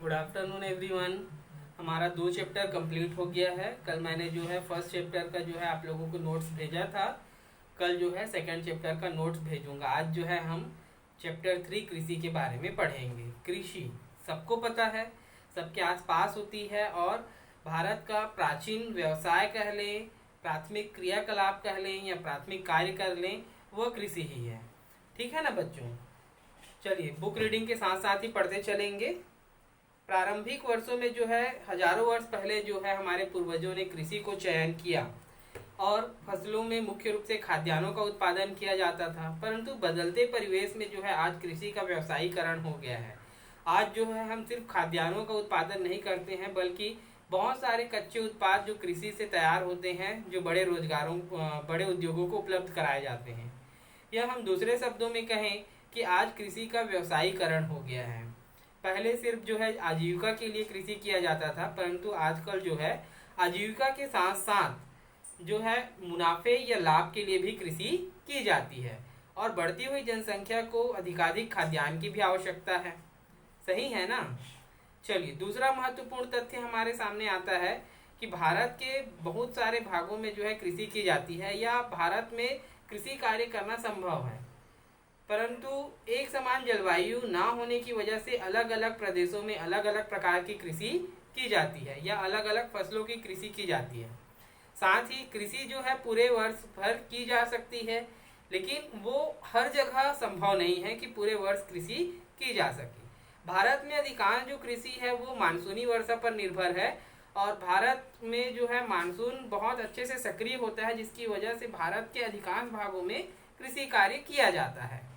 Good afternoon everyone. हमारा 2 chapter complete हो गया है। कल मैंने जो है फर्स्ट चैप्टर का जो है आप लोगों को नोट्स भेजा था। कल जो है सेकंड चैप्टर का नोट्स भेजूंगा। आज जो है हम चैप्टर 3 कृषि के बारे में पढ़ेंगे। कृषि सबको पता है, सबके आसपास होती है और भारत का प्राचीन व्यवसाय कह लें, प्राथमिक क्रियाकलाप कह लें या प्राथमिक कार्य कर लें, वह कृषि ही है। ठीक है ना बच्चों? चलिए बुक रीडिंग के साथ साथ ही पढ़ते चलेंगे। प्रारंभिक वर्षों में जो है हजारों वर्ष पहले जो है हमारे पूर्वजों ने कृषि को चयन किया और फसलों में मुख्य रूप से खाद्यान्नों का उत्पादन किया जाता था। परंतु बदलते परिवेश में जो है आज कृषि का व्यवसायीकरण हो गया है। आज जो है हम सिर्फ खाद्यान्नों का उत्पादन नहीं करते हैं, बल्कि बहुत सारे कच्चे उत्पाद जो कृषि से तैयार होते हैं, जो बड़े उद्योगों को उपलब्ध कराए जाते हैं। यह हम दूसरे शब्दों में कहें कि आज कृषि का व्यवसायीकरण हो गया है। पहले सिर्फ जो है आजीविका के लिए कृषि किया जाता था, परंतु आजकल जो है आजीविका के साथ साथ जो है मुनाफे या लाभ के लिए भी कृषि की जाती है और बढ़ती हुई जनसंख्या को अधिकाधिक खाद्यान्न की भी आवश्यकता है। सही है ना? चलिए दूसरा महत्वपूर्ण तथ्य हमारे सामने आता है कि भारत के बहुत सारे भागों में जो है कृषि की जाती है या भारत में कृषि कार्य करना संभव है, परंतु एक समान जलवायु ना होने की वजह से अलग अलग प्रदेशों में अलग अलग प्रकार की कृषि की जाती है या अलग अलग फसलों की कृषि की जाती है। साथ ही कृषि जो है पूरे वर्ष भर की जा सकती है, लेकिन वो हर जगह संभव नहीं है कि पूरे वर्ष कृषि की जा सके। भारत में अधिकांश जो कृषि है वो मानसूनी वर्षा पर निर्भर है और भारत में जो है मानसून बहुत अच्छे से सक्रिय होता है, जिसकी वजह से भारत के अधिकांश भागों में कृषि कार्य किया जाता है।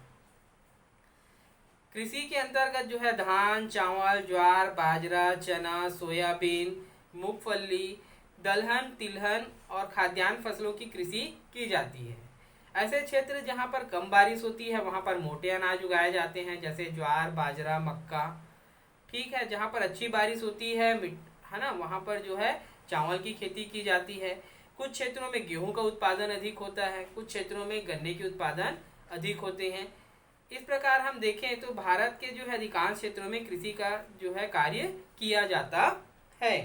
कृषि के अंतर्गत जो है धान, चावल, ज्वार, बाजरा, चना, सोयाबीन, मूंगफली, दलहन, तिलहन और खाद्यान्न फसलों की कृषि की जाती है। ऐसे क्षेत्र जहां पर कम बारिश होती है वहां पर मोटे अनाज उगाए जाते हैं, जैसे ज्वार, बाजरा, मक्का। ठीक है, जहां पर अच्छी बारिश होती है ना, वहां पर जो है चावल की खेती की जाती है। कुछ क्षेत्रों में गेहूं का उत्पादन अधिक होता है, कुछ क्षेत्रों में गन्ने के उत्पादन अधिक होते हैं। इस प्रकार हम देखें तो भारत के जो है अधिकांश क्षेत्रों में कृषि का जो है कार्य किया जाता है।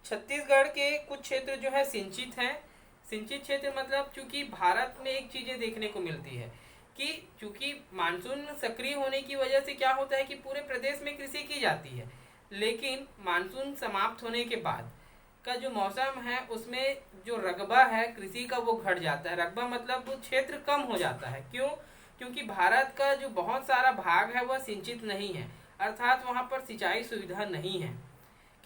छत्तीसगढ़ के कुछ क्षेत्र जो है सिंचित हैं। सिंचित क्षेत्र मतलब चूंकि भारत में एक चीजें देखने को मिलती है कि चूंकि मानसून सक्रिय होने की वजह से क्या होता है कि पूरे प्रदेश में कृषि की जाती है, लेकिन मानसून समाप्त होने के बाद का जो मौसम है उसमें जो रकबा है कृषि का वो घट जाता है। रकबा मतलब वो क्षेत्र कम हो जाता है। क्यों? क्योंकि भारत का जो बहुत सारा भाग है वह सिंचित नहीं है, अर्थात वहाँ पर सिंचाई सुविधा नहीं है।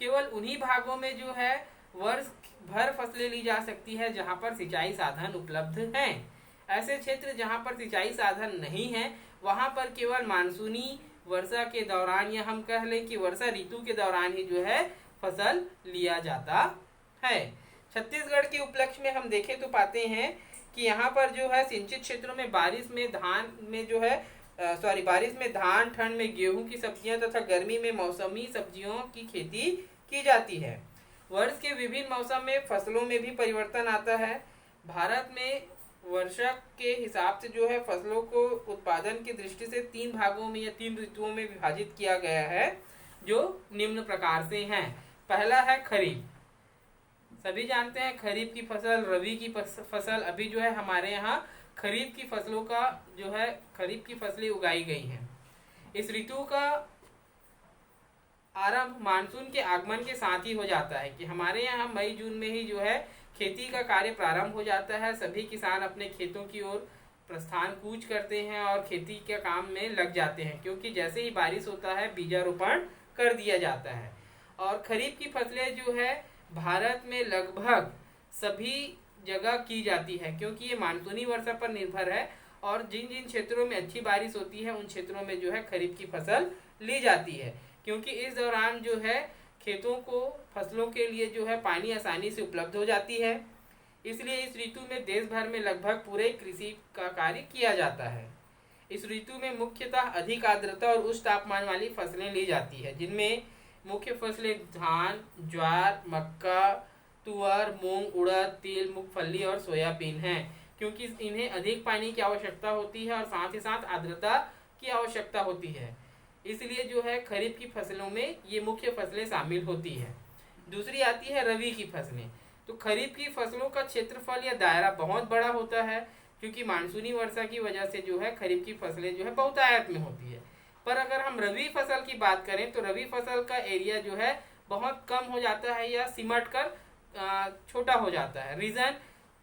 केवल उन्हीं भागों में जो है वर्ष भर फसलें ली जा सकती है जहाँ पर सिंचाई साधन उपलब्ध हैं। ऐसे क्षेत्र जहाँ पर सिंचाई साधन नहीं है वहाँ पर केवल मानसूनी वर्षा के दौरान या हम कह लें कि वर्षा ऋतु के दौरान ही जो है फसल लिया जाता है। छत्तीसगढ़ के उपलक्ष्य में हम देखें तो पाते हैं कि यहाँ पर जो है सिंचित क्षेत्रों में बारिश में धान, ठंड में गेहूं की सब्जियां तथा गर्मी में मौसमी सब्जियों की खेती की जाती है। वर्ष के विभिन्न मौसम में फसलों में भी परिवर्तन आता है। भारत में वर्षा के हिसाब से जो है फसलों को उत्पादन की दृष्टि से 3 भागों में या 3 ऋतुओं में विभाजित किया गया है, जो निम्न प्रकार से हैं। पहला है खरीफ। सभी जानते हैं खरीफ की फसल, रबी की फसल। अभी जो है हमारे यहाँ खरीफ की फसलों का जो है खरीफ की फसलें उगाई गई हैं। इस ऋतु का आरंभ मानसून के आगमन के साथ ही हो जाता है कि हमारे यहाँ मई जून में ही जो है खेती का कार्य प्रारंभ हो जाता है। सभी किसान अपने खेतों की ओर प्रस्थान कूच करते हैं और खेती के काम में लग जाते हैं, क्योंकि जैसे ही बारिश होता है बीजारोपण कर दिया जाता है। और खरीफ की फसलें जो है भारत में लगभग सभी जगह की जाती है, क्योंकि ये मानसूनी वर्षा पर निर्भर है और जिन जिन क्षेत्रों में अच्छी बारिश होती है उन क्षेत्रों में जो है खरीफ की फसल ली जाती है, क्योंकि इस दौरान जो है खेतों को फसलों के लिए जो है पानी आसानी से उपलब्ध हो जाती है। इसलिए इस ऋतु में देश भर में लगभग पूरे कृषि का कार्य किया जाता है। इस ऋतु में मुख्यतः अधिक आर्द्रता और उच्च तापमान वाली फसलें ली जाती है, जिनमें मुख्य फसलें धान, ज्वार, मक्का, तुअर, मूंग, उड़द, तिल, मूंगफली और सोयाबीन हैं, क्योंकि इन्हें अधिक पानी की आवश्यकता होती है और साथ ही साथ आर्द्रता की आवश्यकता होती है। इसलिए जो है खरीफ की फसलों में ये मुख्य फसलें शामिल होती है। दूसरी आती है रबी की फसलें। तो खरीफ की फसलों का क्षेत्रफल या दायरा बहुत बड़ा होता है, क्योंकि मानसूनी वर्षा की वजह से जो है खरीफ की फसलें जो है बहुतायत में होती है। पर अगर हम रबी फसल की बात करें तो रबी फसल का एरिया जो है बहुत कम हो जाता है या सिमट कर छोटा हो जाता है। रीज़न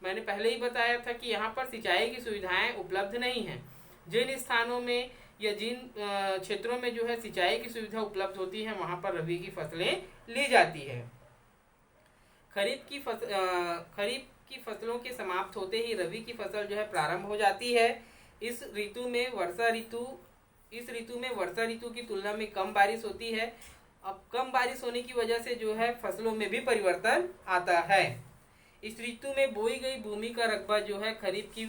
मैंने पहले ही बताया था कि यहाँ पर सिंचाई की सुविधाएं उपलब्ध नहीं हैं। जिन स्थानों में या जिन क्षेत्रों में जो है सिंचाई की सुविधा उपलब्ध होती है वहाँ पर रबी की फसलें ली जाती है। खरीफ की फसलों के समाप्त होते ही रबी की फसल जो है प्रारंभ हो जाती है। इस ऋतु में वर्षा ऋतु की तुलना में कम बारिश होती है। अब कम बारिश होने की वजह से जो है फसलों में भी परिवर्तन आता है। इस ऋतु में बोई गई भूमि का रकबा जो है खरीफ की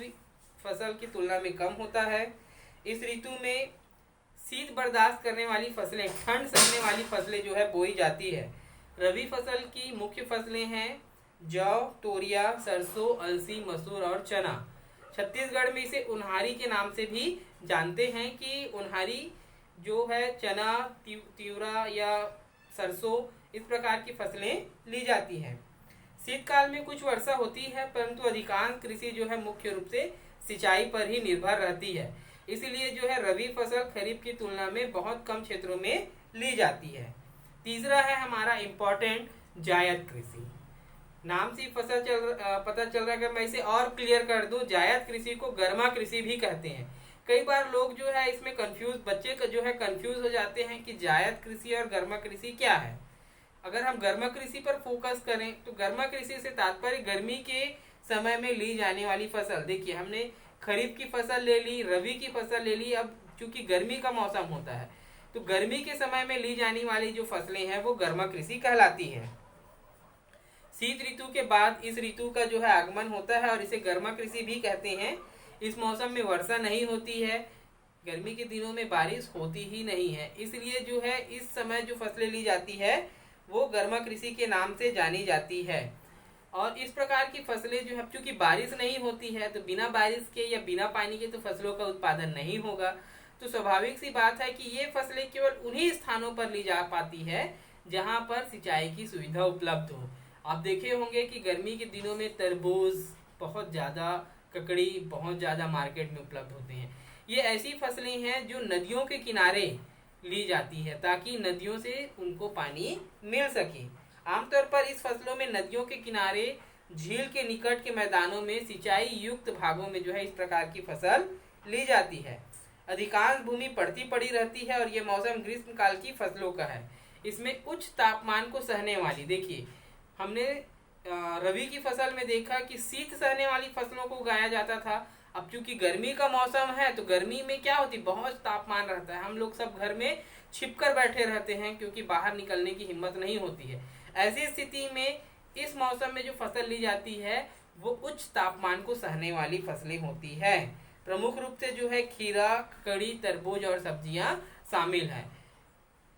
फसल की तुलना में कम होता है। इस ऋतु में शीत बर्दाश्त करने वाली फसलें, ठंड सहने वाली फसलें जो है बोई जाती है। रबी फसल की मुख्य फसलें हैं जौ, तोरिया, सरसों, अलसी, मसूर और चना। छत्तीसगढ़ में इसे उन्हारी के नाम से भी जानते हैं कि उन्हारी जो है चना, तिवरा या सरसों इस प्रकार की फसलें ली जाती हैं। शीतकाल में कुछ वर्षा होती है, परंतु अधिकांश कृषि जो है मुख्य रूप से सिंचाई पर ही निर्भर रहती है। इसीलिए जो है रबी फसल खरीफ की तुलना में बहुत कम क्षेत्रों में ली जाती है। तीसरा है हमारा इम्पोर्टेंट जायद कृषि। नाम से पता चल रहा है। मैं इसे और क्लियर कर दूं, जायद कृषि को गर्मा कृषि भी कहते हैं। कई बार लोग जो है इसमें बच्चे जो है कंफ्यूज हो जाते हैं कि जायद कृषि और गर्मा कृषि क्या है। अगर हम गर्मा कृषि पर फोकस करें तो गर्मा कृषि से तात्पर्य गर्मी के समय में ली जाने वाली फसल। देखिए हमने खरीफ की फसल ले ली, रबी की फसल ले ली। अब चूंकि गर्मी का मौसम होता है तो गर्मी के समय में ली जाने वाली जो फसलें हैं वो गर्मा कृषि कहलाती है। शीत ऋतु के बाद इस ऋतु का जो है आगमन होता है और इसे गर्मा कृषि भी कहते हैं। इस मौसम में वर्षा नहीं होती है, गर्मी के दिनों में बारिश होती ही नहीं है, इसलिए जो है इस समय जो फसलें ली जाती है वो गर्मा कृषि के नाम से जानी जाती है। और इस प्रकार की फसलें जो है चूंकि बारिश नहीं होती है तो बिना बारिश के या बिना पानी के तो फसलों का उत्पादन नहीं होगा। तो स्वाभाविक सी बात है कि ये फसलें केवल उन्हीं स्थानों पर ली जा पाती है जहां पर सिंचाई की सुविधा उपलब्ध हो। आप देखे होंगे कि गर्मी के दिनों में तरबूज बहुत ज़्यादा, ककड़ी बहुत ज़्यादा मार्केट में उपलब्ध होते हैं। ये ऐसी फसलें हैं जो नदियों के किनारे ली जाती है ताकि नदियों से उनको पानी मिल सके। आमतौर पर इस फसलों में नदियों के किनारे, झील के निकट के मैदानों में, सिंचाई युक्त भागों में जो है इस प्रकार की फसल ली जाती है। अधिकांश भूमि पड़ती पड़ी रहती है और ये मौसम ग्रीष्म काल की फसलों का है। इसमें उच्च तापमान को सहने वाली, देखिए हमने रबी की फसल में देखा कि शीत सहने वाली फसलों को उगाया जाता था। अब चूंकि गर्मी का मौसम है तो गर्मी में क्या होती, बहुत तापमान रहता है, हम लोग सब घर में छिपकर बैठे रहते हैं क्योंकि बाहर निकलने की हिम्मत नहीं होती है। ऐसी स्थिति में इस मौसम में जो फसल ली जाती है वो उच्च तापमान को सहने वाली फसलें होती है। प्रमुख रूप से जो है खीरा, ककड़ी, तरबूज और सब्जियां शामिल हैं।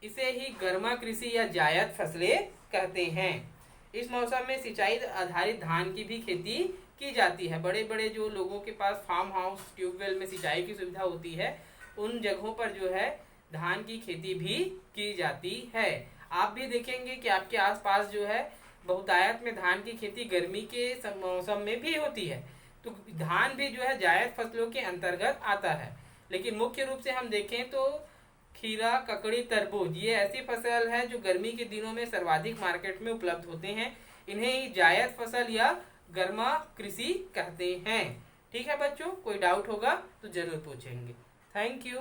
इसे ही गर्मा कृषि या जायद फसलें कहते हैं। इस मौसम में सिंचाई आधारित धान की भी खेती की जाती है। बड़े बड़े जो लोगों के पास फार्म हाउस, ट्यूबवेल में सिंचाई की सुविधा होती है उन जगहों पर जो है धान की खेती भी की जाती है। आप भी देखेंगे कि आपके आसपास जो है बहुतायत में धान की खेती गर्मी के मौसम में भी होती है। तो धान भी जो है जायद फसलों के अंतर्गत आता है। लेकिन मुख्य रूप से हम देखें तो खीरा, ककड़ी, तरबूज ये ऐसी फसल है जो गर्मी के दिनों में सर्वाधिक मार्केट में उपलब्ध होते हैं। इन्हें ही जायद फसल या गर्मा कृषि कहते हैं। ठीक है बच्चों, कोई डाउट होगा तो जरूर पूछेंगे। Thank you.